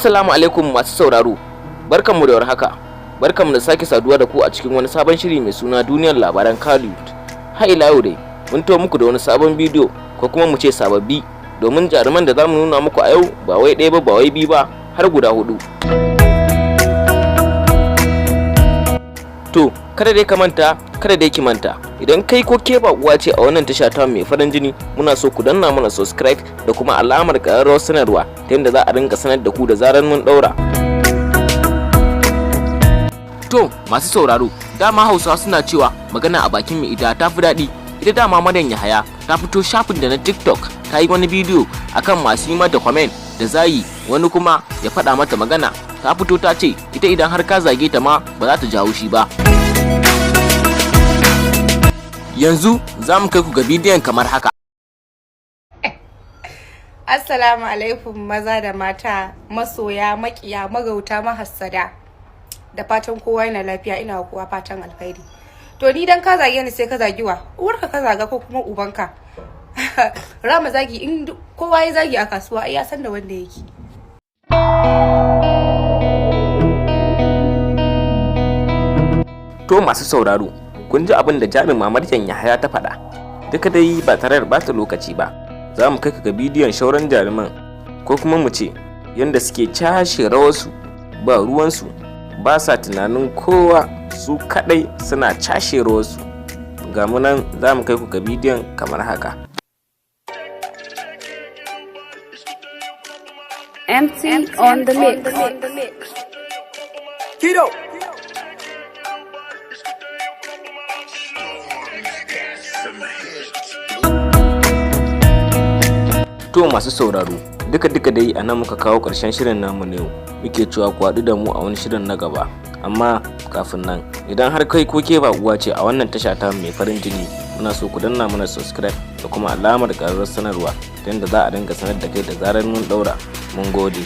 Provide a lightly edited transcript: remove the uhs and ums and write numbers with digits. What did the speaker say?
Assalamu alaikum masu sauraro, barkanmu da warhaka, barkanmu da sake saduwa da ku a cikin wani sabon shiri mai suna duniyar labaran Kannywood. Har ila yau dai, mun tawo muku da wani sabon bidiyo ko kuma mu ce sababbi domin jaruman da zamu nuna muku a yau ba wai ɗaya ba ba wai biyu ba har guda 4. To, kada dai ka manta, kada dai ki manta, idan kai ko ke ba uwa ce a wannan tasha ta mai farin jini, muna so ku danna mana subscribe da kuma alamar ƙararrawar sanarwa ta yadda za a rinka sanar da ku da zarar mun daura. To, masu sauraro, dama Hausawa suna cewa magana a bakin mai ita ta fi daɗi. Ita dama Maryam Yahaya ta fito shafin da na TikTok ta yi wani bidiyo akan masu yi mata comment da zayi, wani kuma ya faɗa mata magana. Ta fito ta ce ita idan har ka zage ta ma ba za ta jawo shi ba. Yanzu za mu kai ku ga bidiyon kamar haka. Assalamu alaikum maza da mata, masoya, makiya, magauta, mahassada. Da fatan kowa yana lafiya, ina wa kowa fatan alkhairi. To ni dan ka zage ni sai ka zagi wa? Uwarka ka zaga ko kuma ubanka? Rama zagi, in kowa ya zagi a kasuwa ai ya san da wanda yake. To masu sauraro, kun ji abin da jaruma Maryam Yahaya ta faɗa. Duka dai ba tare da bata lokaci ba, za mu kai ga bidiyon shauran jaruman, ko kuma mu ce yadda suke cashe rawarsu ba ruwansu, ba sa tunanin kowa, su kadai suna cashe rawarsu. Ga mu nan za mu kai ku ga bidiyon kamar haka. MC on the mix. Tito. To masu sauraro, duka dai a nan muka kawo ƙarshen shirin namu na yau. Muke cewa ku haɗu da mu a wani shirin na gaba. Amma kafin nan, idan har kai ko ke ba uwa ce a wannan tasha ta mai farin jini, muna so ku danna mana subscribe da kuma alamar ƙararrawar sanarwa ta yadda za a dinga sanar da kai da zarar mun ɗaura. Mun gode.